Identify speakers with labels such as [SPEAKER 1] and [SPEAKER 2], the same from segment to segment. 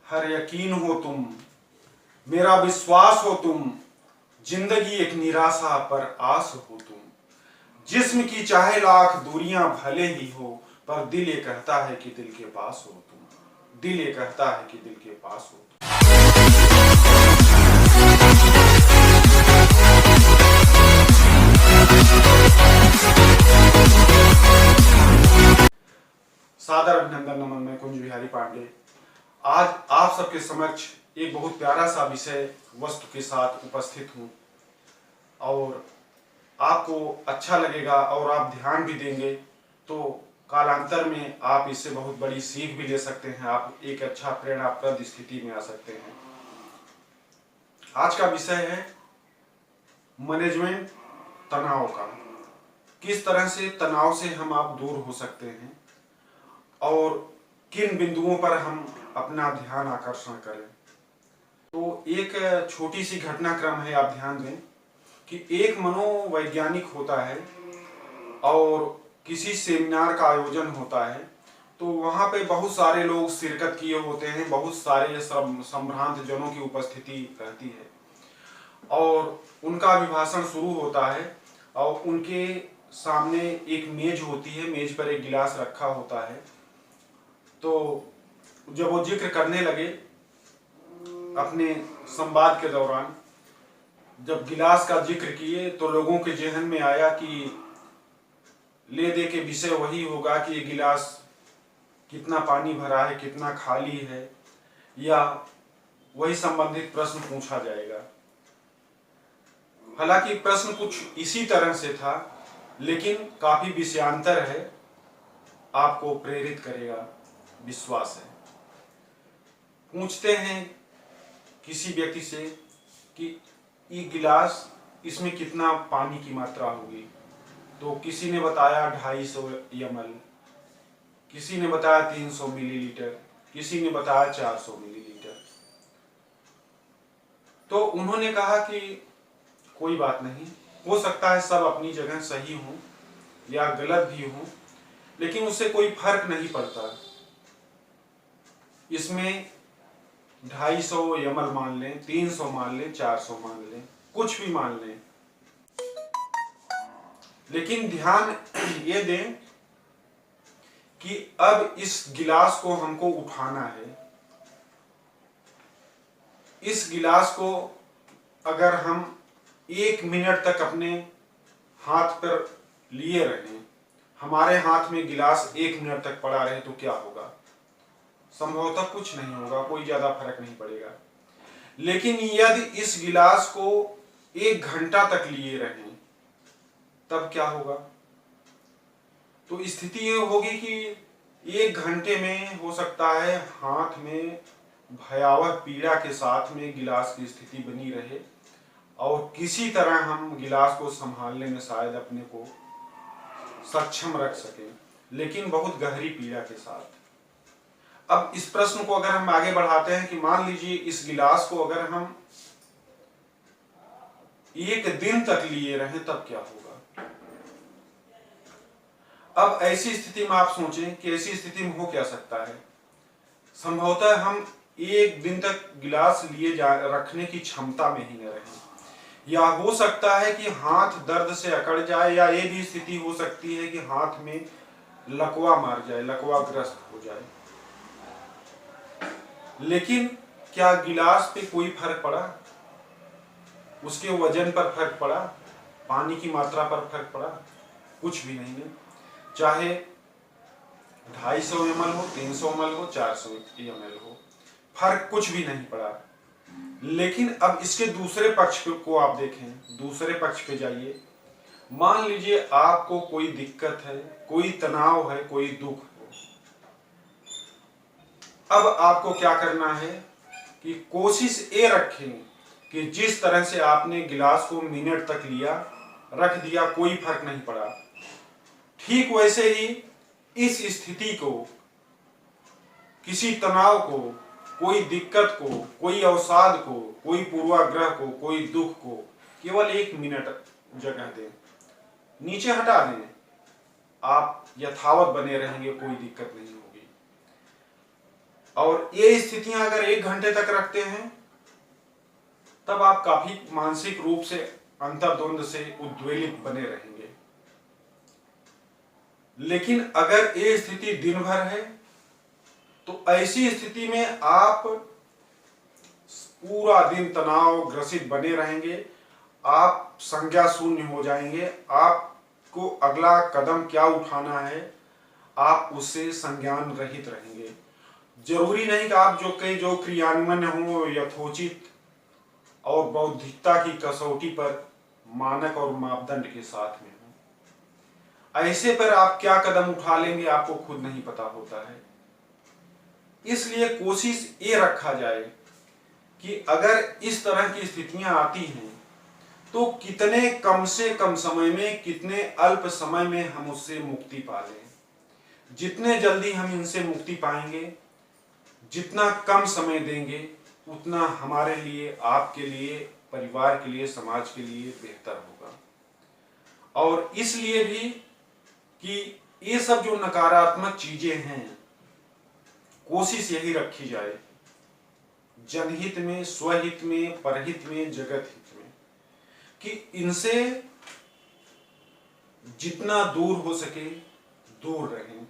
[SPEAKER 1] हर यकीन हो तुम, मेरा विश्वास हो तुम, जिंदगी एक निराशा पर आस हो तुम। जिस्म की चाहे लाख दूरियां भले ही हो, पर दिल ये कहता है कि दिल के पास हो तुम। दिल ये कहता है कि दिल के पास हो तुम। सादर अभिनंदन नमन। मैं कुंज बिहारी पांडे आज आप सबके समक्ष एक बहुत प्यारा सा विषय वस्तु के साथ उपस्थित हूँ और आपको अच्छा लगेगा और आप ध्यान भी देंगे तो कालांतर में आप इससे बहुत बड़ी सीख भी ले सकते हैं। आप एक अच्छा प्रेरणाप्रद स्थिति में आ सकते हैं। आज का विषय है मैनेजमेंट तनाव का। किस तरह से तनाव से हम आप दूर हो सकते हैं और किन बिंदुओं पर हम अपना ध्यान आकर्षण करें। तो एक छोटी सी घटनाक्रम है, आप ध्यान दें कि एक मनोवैज्ञानिक होता है और किसी सेमिनार का आयोजन होता है। तो वहाँ पे बहुत सारे लोग शिरकत किए होते हैं, बहुत सारे संभ्रांत जनों की उपस्थिति रहती है और उनका अभिभाषण शुरू होता है और उनके सामने एक मेज होती है, मेज पर एक गिलास रखा होता है। तो जब वो जिक्र करने लगे अपने संवाद के दौरान, जब गिलास का जिक्र किए तो लोगों के जहन में आया कि ले दे के विषय वही होगा कि ये गिलास कितना पानी भरा है, कितना खाली है, या वही संबंधित प्रश्न पूछा जाएगा। हालांकि प्रश्न कुछ इसी तरह से था, लेकिन काफी विषयांतर है, आपको प्रेरित करेगा, विश्वास है। पूछते हैं किसी व्यक्ति से कि ये गिलास, इसमें कितना पानी की मात्रा होगी। तो किसी ने बताया 250 ml, किसी ने बताया 300 मिलीलीटर, किसी ने बताया 400 मिलीलीटर। तो उन्होंने कहा कि कोई बात नहीं, हो सकता है सब अपनी जगह सही हो या गलत भी हो, लेकिन उससे कोई फर्क नहीं पड़ता। इसमें 250 ml मान लें, 300 मान लें, 400 मान लें, कुछ भी मान लें, लेकिन ध्यान ये दें कि अब इस गिलास को हमको उठाना है। इस गिलास को अगर हम 1 मिनट तक अपने हाथ पर लिए रहें, हमारे हाथ में गिलास 1 मिनट तक पड़ा रहे तो क्या होगा? संभवतः कुछ नहीं होगा, कोई ज्यादा फर्क नहीं पड़ेगा। लेकिन यदि इस गिलास को 1 घंटा तक लिए रहें तब क्या होगा? तो स्थिति ये होगी कि 1 घंटे में हो सकता है हाथ में भयावह पीड़ा के साथ में गिलास की स्थिति बनी रहे और किसी तरह हम गिलास को संभालने में शायद अपने को सक्षम रख सकें, लेकिन बहुत गहरी पीड़ा के साथ। अब इस प्रश्न को अगर हम आगे बढ़ाते हैं कि मान लीजिए इस गिलास को अगर हम 1 दिन तक लिए रहें तब क्या होगा? अब ऐसी स्थिति में आप सोचें कि ऐसी स्थिति में हो क्या सकता है। संभवतः हम 1 दिन तक गिलास लिए रखने की क्षमता में ही न रहें, या हो सकता है कि हाथ दर्द से अकड़ जाए, या ये भी स्थिति हो सकती है कि हाथ में लकवा मार जाए, लकवाग्रस्त हो जाए। लेकिन क्या गिलास पे कोई फर्क पड़ा? उसके वजन पर फर्क पड़ा? पानी की मात्रा पर फर्क पड़ा? कुछ भी नहीं है। चाहे 250 ml हो, 300 ml हो, 400 ml हो, फर्क कुछ भी नहीं पड़ा। लेकिन अब इसके दूसरे पक्ष को आप देखें, दूसरे पक्ष पे जाइए। मान लीजिए आपको कोई दिक्कत है, कोई तनाव है, कोई दुख है। अब आपको क्या करना है कि कोशिश ये रखें कि जिस तरह से आपने गिलास को मिनट तक लिया, रख दिया, कोई फर्क नहीं पड़ा, ठीक वैसे ही इस स्थिति को, किसी तनाव को, कोई दिक्कत को, कोई अवसाद को, कोई पूर्वाग्रह को, कोई दुख को केवल 1 मिनट जगह दें, नीचे हटा दें। आप यथावत बने रहेंगे, कोई दिक्कत नहीं होगी। और ये स्थितियां अगर 1 घंटे तक रखते हैं तब आप काफी मानसिक रूप से अंतर्द्वंद से उद्वेलित बने रहेंगे। लेकिन अगर ये स्थिति दिन भर है तो ऐसी स्थिति में आप पूरा दिन तनाव ग्रसित बने रहेंगे, आप संज्ञा शून्य हो जाएंगे, आपको अगला कदम क्या उठाना है आप उससे संज्ञान रहित रहेंगे। जरूरी नहीं कि आप जो क्रियान्वयन हो यथोचित और बौद्धिकता की कसौटी पर मानक और मापदंड के साथ में हो। ऐसे पर आप क्या कदम उठा लेंगे आपको खुद नहीं पता होता है। इसलिए कोशिश ये रखा जाए कि अगर इस तरह की स्थितियां आती हैं तो कितने कम से कम समय में, कितने अल्प समय में हम उससे मुक्ति पा लें। जितने जल्दी हम इनसे मुक्ति पाएंगे, जितना कम समय देंगे, उतना हमारे लिए, आपके लिए, परिवार के लिए, समाज के लिए बेहतर होगा। और इसलिए भी कि ये सब जो नकारात्मक चीजें हैं, कोशिश यही रखी जाए जनहित में, स्वहित में, परहित में, जगत हित में, कि इनसे जितना दूर हो सके दूर रहें।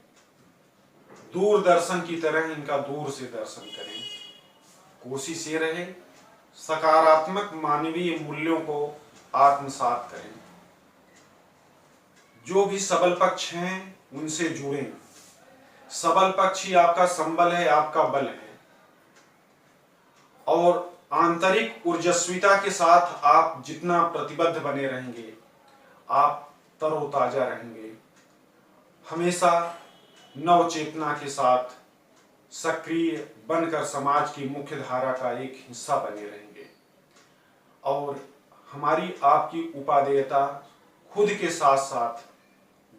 [SPEAKER 1] दूरदर्शन की तरह इनका दूर से दर्शन करें। कोशिश ये रहे सकारात्मक मानवीय मूल्यों को आत्मसात करें। जो भी सबल पक्ष हैं उनसे जुड़ें। सबल पक्ष ही आपका संबल है, आपका बल है। और आंतरिक ऊर्जस्विता के साथ आप जितना प्रतिबद्ध बने रहेंगे, आप तरोताजा रहेंगे। हमेशा नव चेतना के साथ सक्रिय बनकर समाज की मुख्य धारा का एक हिस्सा बने रहेंगे। और हमारी आपकी उपादेयता खुद के साथ साथ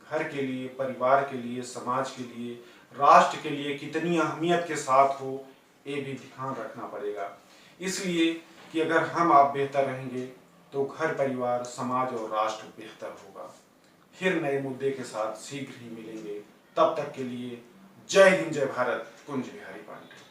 [SPEAKER 1] घर के लिए, परिवार के लिए, समाज के लिए, राष्ट्र के लिए कितनी अहमियत के साथ हो, ये भी ध्यान रखना पड़ेगा। इसलिए कि अगर हम आप बेहतर रहेंगे तो घर, परिवार, समाज और राष्ट्र बेहतर होगा। फिर नए मुद्दे के साथ शीघ्र ही मिलेंगे। तब तक के लिए जय हिंद, जय भारत। कुंज बिहारी पांडे।